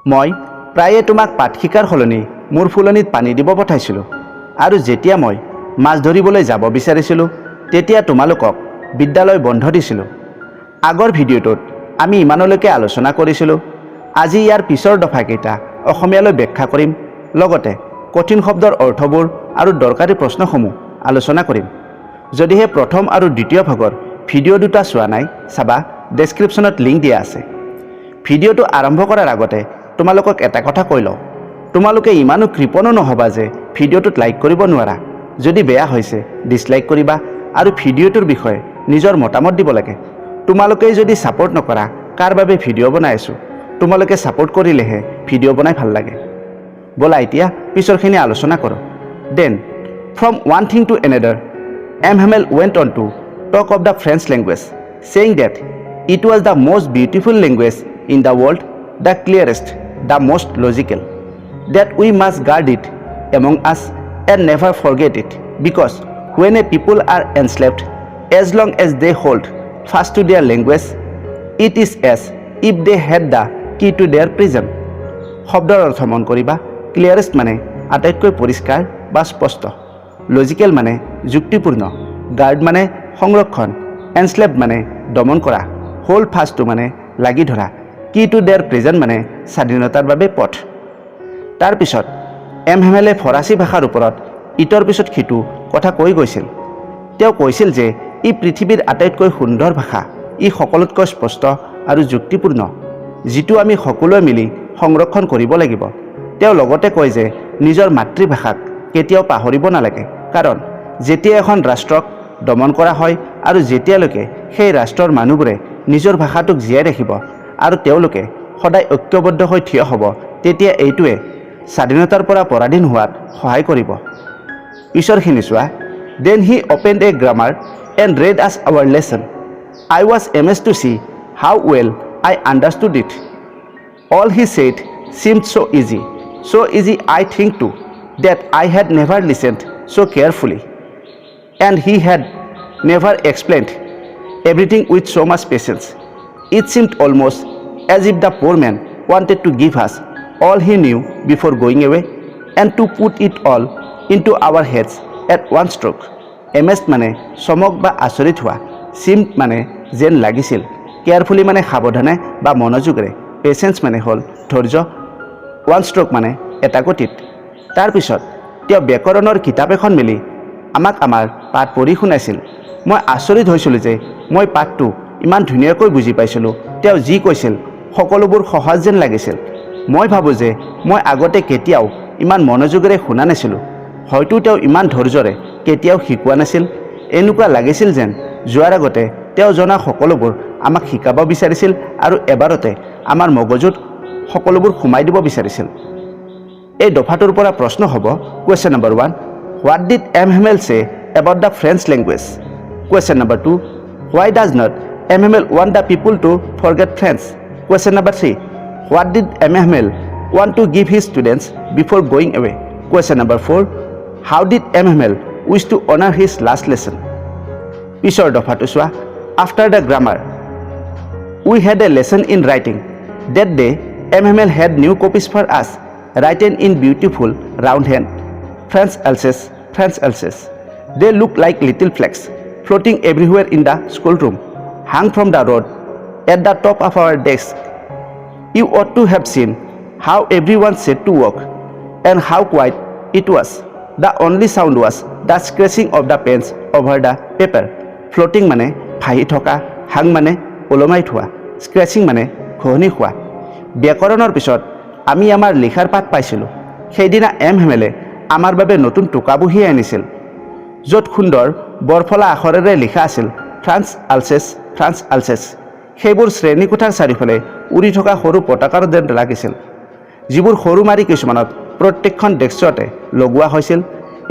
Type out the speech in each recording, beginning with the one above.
মই প্ৰায়ে তোমাক পাঠ শিকাৰ সলনি মোৰ ফুলনিত পানী দিব পঠাইছিলোঁ আৰু যেতিয়া মই মাছ ধৰিবলৈ যাব বিচাৰিছিলোঁ তেতিয়া তোমালোকক বিদ্যালয় বন্ধ দিছিলোঁ। আগৰ ভিডিঅ'টোত আমি ইমানলৈকে আলোচনা কৰিছিলোঁ। আজি ইয়াৰ পিছৰ দফাকেইটা অসমীয়ালৈ ব্যাখ্যা কৰিম, লগতে কঠিন শব্দৰ অৰ্থবোৰ আৰু দৰকাৰী প্ৰশ্নসমূহ আলোচনা কৰিম। যদিহে প্ৰথম আৰু দ্বিতীয় ভাগৰ ভিডিঅ' দুটা চোৱা নাই, চাবা, ডেছক্ৰিপশ্যনত লিংক দিয়া আছে। ভিডিঅ'টো আৰম্ভ কৰাৰ আগতে তোমালোকক এটা কথা কৈ লওঁ, তোমালোকে ইমানো কৃপণো নহ'বা যে ভিডিঅ'টোত লাইক কৰিব নোৱাৰা। যদি বেয়া হৈছে ডিছলাইক কৰিবা আৰু ভিডিঅ'টোৰ বিষয়ে নিজৰ মতামত দিব লাগে। তোমালোকেই যদি ছাপোৰ্ট নকৰা কাৰ বাবে ভিডিঅ' বনাই আছোঁ, তোমালোকে ছাপোৰ্ট কৰিলেহে ভিডিঅ' বনাই ভাল লাগে। ব'লা এতিয়া পিছৰখিনি আলোচনা কৰোঁ। Then from one thing to another M Hamel went on to talk of the French language, saying that it was the most beautiful language in the world, the clearest, the most logical, that we must guard it among us and never forget it, because when a people are enslaved, as long as they hold fast to their language, it is as if they had the key to their prison. শব্দৰ অৰ্থ মন কৰিবা। ক্লিয়াৰেষ্ট মানে আটাইতকৈ পৰিষ্কাৰ বা স্পষ্ট, logical মানে যুক্তিপূৰ্ণ, গাৰ্ড মানে সংৰক্ষণ, এনস্লেভ মানে দমন কৰা, হোল্ড ফাষ্টটো মানে লাগি ধৰা, কি টু দেয়াৰ প্ৰেজেণ্ট মানে স্বাধীনতাৰ বাবে পথ। তাৰপিছত এম হেমেলে ফৰাচী ভাষাৰ ওপৰত ইটোৰ পিছত সিটো কথা কৈ গৈছিল। তেওঁ কৈছিল যে ই পৃথিৱীৰ আটাইতকৈ সুন্দৰ ভাষা, ই সকলোতকৈ স্পষ্ট আৰু যুক্তিপূৰ্ণ, যিটো আমি সকলোৱে মিলি সংৰক্ষণ কৰিব লাগিব। তেওঁ লগতে কয় যে নিজৰ মাতৃভাষাক কেতিয়াও পাহৰিব নালাগে, কাৰণ যেতিয়া এখন ৰাষ্ট্ৰক দমন কৰা হয় আৰু যেতিয়ালৈকে সেই ৰাষ্ট্ৰৰ মানুহবোৰে নিজৰ ভাষাটোক জীয়াই ৰাখিব আৰু তেওঁলোকে সদায় ঐক্যবদ্ধ হৈ থিয় হ'ব, তেতিয়া এইটোৱে স্বাধীনতাৰ পৰা পৰাধীন হোৱাত সহায় কৰিব। পিছৰখিনি চোৱা। Then he opened a grammar and read us our lesson. I was amazed to see how well I understood it. All he said seemed so easy I think too, that I had never listened so carefully, and he had never explained everything with so much patience. It seemed almost as if the poor man wanted to give us all he knew before going away, and to put it all into our heads at one stroke. Amazed মানে চমক বা আচৰিত হোৱা, seemed মানে যেন লাগিছিল, carefully মানে সাৱধানে বা মনোযোগেৰে, পেচেন্স মানে হ'ল ধৈৰ্য, ওৱান ষ্ট্ৰক মানে এটা গতিত। তাৰপিছত তেওঁ ব্যাকৰণৰ কিতাপ এখন মেলি আমাক আমাৰ পাঠ পঢ়ি শুনাইছিল। মই আচৰিত হৈছিলোঁ যে মই পাঠটো ইমান ধুনীয়াকৈ বুজি পাইছিলোঁ। তেওঁ যি কৈছিল সকলোবোৰ সহজ যেন লাগিছিল। মই ভাবোঁ যে মই আগতে কেতিয়াও ইমান মনোযোগেৰে শুনা নাছিলোঁ। হয়তো তেওঁ ইমান ধৈৰ্যৰে কেতিয়াও শিকোৱা নাছিল। এনেকুৱা লাগিছিল যেন যোৱাৰ আগতে তেওঁ জনা সকলোবোৰ আমাক শিকাব বিচাৰিছিল আৰু এবাৰতে আমাৰ মগজুত সকলোবোৰ সোমাই দিব বিচাৰিছিল। এই দফাটোৰ পৰা প্ৰশ্ন হ'ব, question number 1, what did M Hamel say about the French language? Question number 2, why does not M Hamel want the people to forget French? Question number 3, what did M Hamel want to give his students before going away? Question number 4, how did M Hamel wish to honour his last lesson? পিছৰ দফাটো চোৱা। After the grammar we had a lesson in writing. That day, M. Hamel had new copies for us, written in beautiful round hand, French Alsace. They looked like little flags, floating everywhere in the schoolroom, hung from the road at the top of our desk. You ought to have seen how everyone set to work, and how quiet it was. The only sound was the scratching of the pens over the paper. Floating মানে ভাহি থকা, hang মানে ওলমাই থোৱা, scratching মানে খহনি খোৱা। ব্যাকৰণৰ পিছত আমি আমাৰ লিখাৰ পাঠ পাইছিলোঁ। সেইদিনা এম হেমেলে আমাৰ বাবে নতুন টোকা বহি আনিছিল, য'ত সুন্দৰ বৰফলা আখৰেৰে লিখা আছিল ফ্ৰান্স আলছেছ। সেইবোৰ শ্ৰেণীকোঠাৰ চাৰিওফালে উৰি থকা সৰু পতাকাৰ যেন লাগিছিল, যিবোৰ সৰু মাৰি কিছুমানত প্ৰত্যেকখন ডেস্কতে লগোৱা হৈছিল।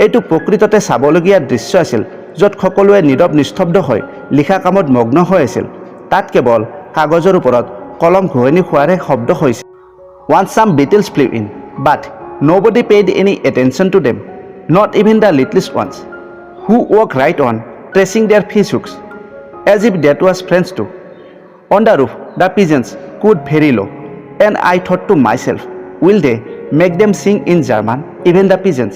এইটো প্ৰকৃততে চাবলগীয়া দৃশ্য আছিল, য'ত সকলোৱে নীৰৱ নিস্তব্ধ হৈ লিখা কামত মগ্ন হৈ আছিল। তাত কেৱল কাগজৰ ওপৰত কলম ঘঁহনি খোৱাৰে শব্দ হৈছিল। Once some beetles flew in, but nobody paid any attention to them, not even the littlest ones, who walked right on, tracing their fish hooks, as if that was French too. On the roof, the pigeons cooed very low, And I thought to myself, will they make them sing in German, even the pigeons?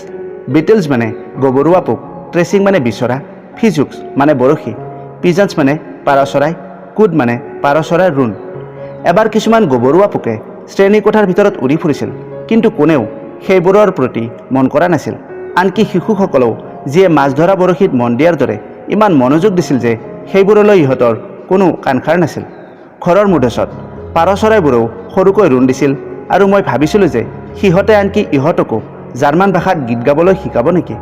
Beetles মানে গবৰুৱা পোক, tracing মানে বিচৰা, ফিজুক্স মানে বৰশী, pigeons মানে পাৰ চৰাই, could মানে পাৰ চৰাইৰ ৰুণ। এবাৰ কিছুমান গবৰুৱা পোকে শ্ৰেণী কোঠাৰ ভিতৰত উৰি ফুৰিছিল, কিন্তু কোনেও সেইবোৰৰ প্ৰতি মন কৰা নাছিল। আনকি শিশুসকলেও যিয়ে মাছ ধৰা বৰশীত মন দিয়াৰ দৰে ইমান মনোযোগ দিছিল যে সেইবোৰলৈ ইহঁতৰ কোনো কাণখাৰ নাছিল। ঘৰৰ মুধচত পাৰ চৰাইবোৰেও সৰুকৈ ৰুণ দিছিল, আৰু মই ভাবিছিলোঁ যে সিহঁতে আনকি ইহঁতকো জাৰ্মান ভাষাত গীত গাবলৈ শিকাব নেকি।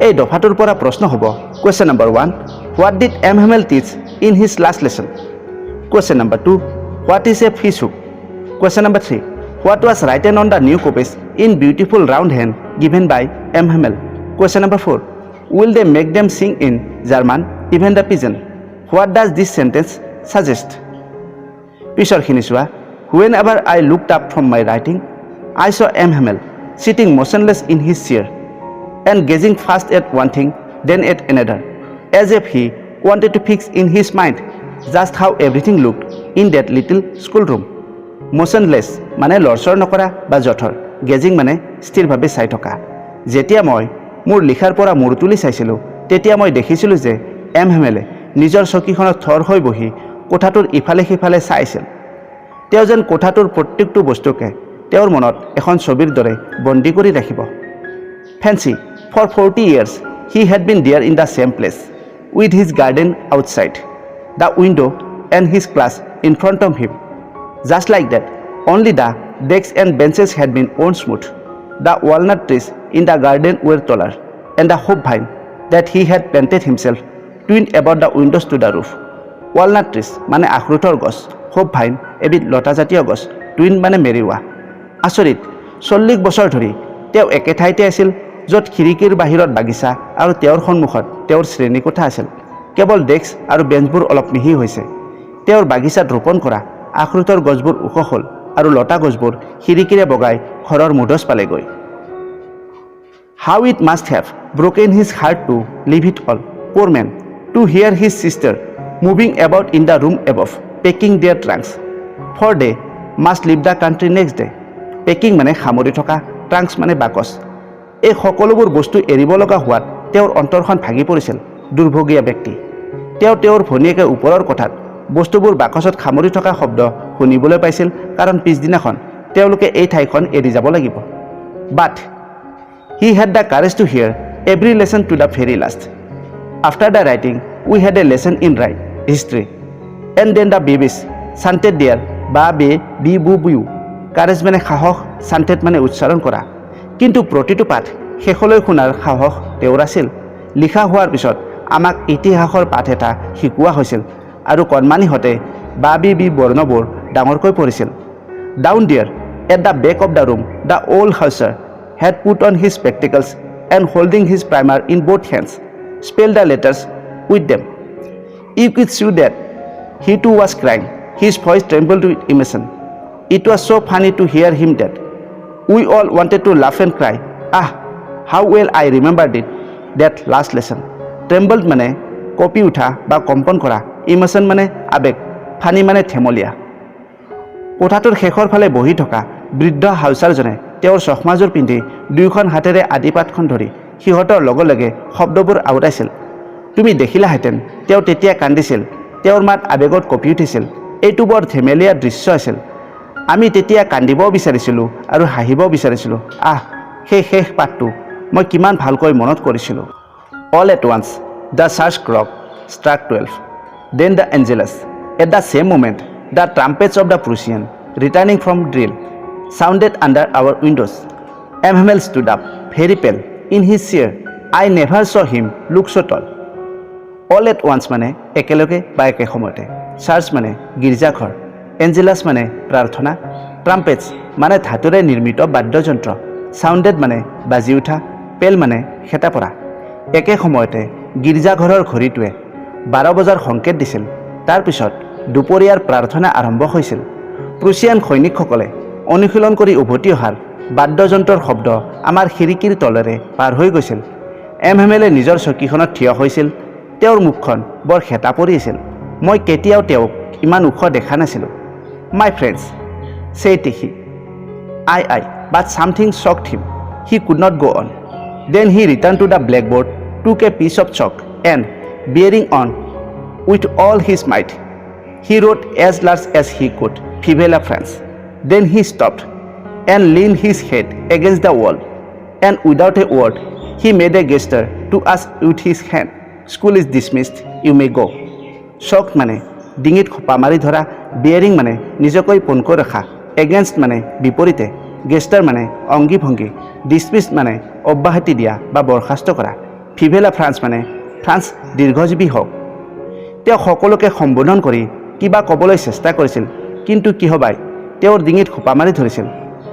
এই দফাটোৰ পৰা প্ৰশ্ন হ'ব, question number 1, what did M Hamel teach in his last lesson? Question number 2, what is a fish hook? Question number 3, what was written on the new copies in beautiful round hand given by M Hamel? Question number 4, will they make them sing in German even the pigeon? What does this sentence suggest? পিছৰখিনি চোৱা। Whenever I looked up from my writing, I saw M. Hamel sitting motionless in his chair and gazing first at one thing, then at another, as if he wanted to fix in his mind just how everything looked in that little schoolroom. Motionless মানে লৰচৰ নকৰা বা জঠৰ, gazing মানে স্থিৰভাৱে চাই থকা। যেতিয়া মই মোৰ লিখাৰ পৰা মূৰ তুলি চাইছিলোঁ, তেতিয়া মই দেখিছিলোঁ যে এম হেমেলে নিজৰ চকীখনত থৰ হৈ বহি কোঠাটোৰ ইফালে সিফালে চাইছিল। তেওঁ যেন কোঠাটোৰ প্ৰত্যেকটো বস্তুকে তেওঁৰ মনত এখন ছবিৰ দৰে বন্দী কৰি ৰাখিব। Fancy, for 40 years he had been there in the same place, with his garden outside, the window and his class in front of him. Just like that, only the desks and benches had been worn smooth. The walnut trees in the garden were taller, and the hoop vine that he had planted himself twined about the windows to the roof. Walnut trees মানে আখৰোটৰ গছ, hoop vine এবিধ লতাজাতীয় গছ, twin মানে মেৰিওৱা। আচৰিত, 40 বছৰ ধৰি তেওঁ একে ঠাইতে আছিল, য'ত খিৰিকীৰ বাহিৰত বাগিচা আৰু তেওঁৰ সন্মুখত তেওঁৰ শ্ৰেণীকোঠা আছিল। কেৱল ডেস্ক আৰু বেঞ্চবোৰ অলপ মিহি হৈছে। তেওঁৰ বাগিচাত ৰোপণ কৰা আখৰোটৰ গছবোৰ ওখ হ'ল আৰু লতা গছবোৰ খিৰিকীৰে বগাই ঘৰৰ মুধচ পালেগৈ। How it must have broken his heart to leave it all, poor man, to hear his sister moving about in the room above, packing their trunks, for they must leave the country next day. Packing মানে সামৰি থকা, ট্ৰাংকছ মানে বাকচ। এই সকলোবোৰ বস্তু এৰিব লগা হোৱাত তেওঁৰ অন্তৰখন ভাগি পৰিছিল। দুৰ্ভগীয়া ব্যক্তি। তেওঁৰ ভনীয়েকে ওপৰৰ কোঠাত বস্তুবোৰ বাকচত সামৰি থকা শব্দ শুনিবলৈ পাইছিল, কাৰণ পিছদিনাখন তেওঁলোকে এই ঠাইখন এৰি যাব লাগিব। But he had the courage to hear every lesson to the very last. After the writing we had a lesson in history, and then the babies chanted their ba be B বু বুয়ু। Courage মানে সাহস, চান্টেড মানে উচ্চাৰণ কৰা। কিন্তু প্ৰতিটো পাঠ শেষলৈ শুনাৰ সাহস তেওঁৰ আছিল। লিখা হোৱাৰ পিছত আমাক ইতিহাসৰ পাঠ এটা শিকোৱা হৈছিল, আৰু কণমানিহঁতে বা বি বৰ্ণবোৰ ডাঙৰকৈ পঢ়িছিল। Down there at the back of the room the old Hauser had put on his spectacles and holding his primer in both hands spell the letters with them. You could see that he too was crying, his voice trembled with emotion. It was so funny to hear him that we all wanted to laugh and cry. Ah, how well I remembered it, that last lesson. Trembled মানে কঁপি উঠা বা কম্পন কৰা, emotion মানে আবেগ, funny মানে থেমলীয়া। কোঠাটোৰ শেষৰ ফালে বহি থকা বৃদ্ধ হাউচাৰজনে তেওঁৰ চশমাযোৰ পিন্ধি দুয়োখন হাতেৰে আদিপাতখন ধৰি সিহঁতৰ লগে লগে শব্দবোৰ আওৰাইছিল। তুমি দেখিলাহেঁতেন তেওঁ তেতিয়া কান্দিছিল, তেওঁৰ মাত আবেগত কঁপি উঠিছিল। এইটো বৰ ধেমেলীয়া দৃশ্য আছিল। আমি তেতিয়া কান্দিবও বিচাৰিছিলোঁ আৰু হাঁহিবও বিচাৰিছিলোঁ। সেই শেষ পাঠটো মই কিমান ভালকৈ মনত কৰিছিলোঁ। All at once the church clock struck 12, then the Angelus. At the same moment the trumpets of the Prussian returning from drill sounded under our windows. M Hamel stood up very pale in his chair. I never saw him look so tall. All at once মানে একেলগে বা একে সময়তে। Search মানে গীৰ্জাঘৰ। Angeles মানে প্ৰাৰ্থনা। ট্ৰাম্পেটছ মানে ধাতুৰে নিৰ্মিত বাদ্যযন্ত্ৰ। চাউণ্ডেড মানে বাজি উঠা। পেল মানে খেতা পৰা। একে সময়তে গীৰ্জাঘৰৰ ঘড়ীটোৱে 12 বজাৰ সংকেত দিছিল। তাৰপিছত দুপৰীয়াৰ প্ৰাৰ্থনা আৰম্ভ হৈছিল। প্ৰুচিয়ান সৈনিকসকলে অনুশীলন কৰি উভতি অহাৰ বাদ্যযন্ত্ৰৰ শব্দ আমাৰ খিৰিকীৰ তলেৰে পাৰ হৈ গৈছিল। এম হেমেলে নিজৰ চকীখনত থিয় হৈছিল। তেওঁৰ মুখখন বৰ হেতা পৰি আছিল। মই কেতিয়াও তেওঁক ইমান ওখ দেখা নাছিলোঁ। মাই friends, said he. Aye, but something shocked him. He could not go on. Then he returned to the blackboard, took a piece of chalk, and, bearing on with all his might, he wrote as large as he could, Vive la France. Then he stopped and leaned his head against the wall, and without a word, he made a gesture to us with his hand. School is dismissed, you may go. Shocked মানে ডিঙিত খোপা মাৰি ধৰা, bearing মানে নিজকৈ পোনকৈ ৰখা, against মানে বিপৰীতে, gesture মানে অংগী ভংগী, dismissed মানে অব্যাহতি দিয়া বা বৰখাস্ত কৰা, Vive la France মানে ফ্ৰান্স দীৰ্ঘজীৱী হওক। তেওঁ সকলোকে সম্বোধন কৰি কিবা ক'বলৈ চেষ্টা কৰিছিল, কিন্তু কিহবাই তেওঁৰ ডিঙিত খোপা মাৰি ধৰিছিল।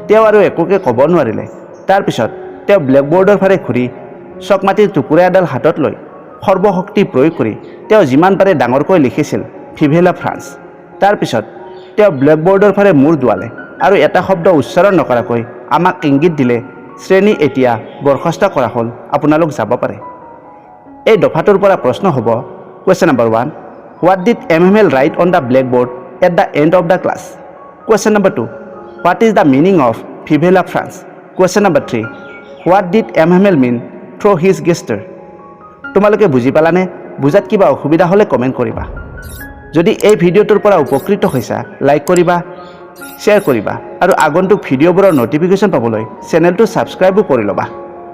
তেওঁ আৰু একোকে ক'ব নোৱাৰিলে। তাৰপিছত তেওঁ ব্লেকবোৰ্ডৰ ফালে ঘূৰি চকমাটিৰ টুকুৰা এডাল হাতত লৈ সৰ্বশক্তি প্ৰয়োগ কৰি তেওঁ যিমান পাৰে ডাঙৰকৈ লিখিছিল, Vive la France। তাৰপিছত তেওঁ ব্লেকবোৰ্ডৰ ফালে মূৰ দোৱালে আৰু এটা শব্দ উচ্চাৰণ নকৰাকৈ আমাক ইংগিত দিলে, শ্ৰেণী এতিয়া বৰখাস্ত কৰা হ'ল, আপোনালোক যাব পাৰে। এই দফাটোৰ পৰা প্ৰশ্ন হ'ব, Question number 1, what did MML write on the blackboard at the end of the class? Question number 2, what is the meaning of Vive la France? Question number 3, what did MML mean through his gesture? তোমালোকে বুজি পালানে? বুজাত কিবা অসুবিধা হ'লে comment কৰিবা। যদি এই ভিডিঅ'টোৰ পৰা উপকৃত হৈছা, লাইক কৰিবা, শ্বেয়াৰ কৰিবা আৰু আগন্তুক ভিডিঅ'বোৰৰ নটিফিকেশ্যন পাবলৈ চেনেলটো ছাবস্ক্ৰাইবো কৰি ল'বা।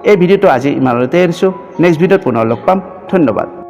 এই ভিডিঅ'টো আজি ইমানতে এৰিছোঁ। নেক্সট ভিডিঅ'ত পুনৰ লগ পাম। ধন্যবাদ।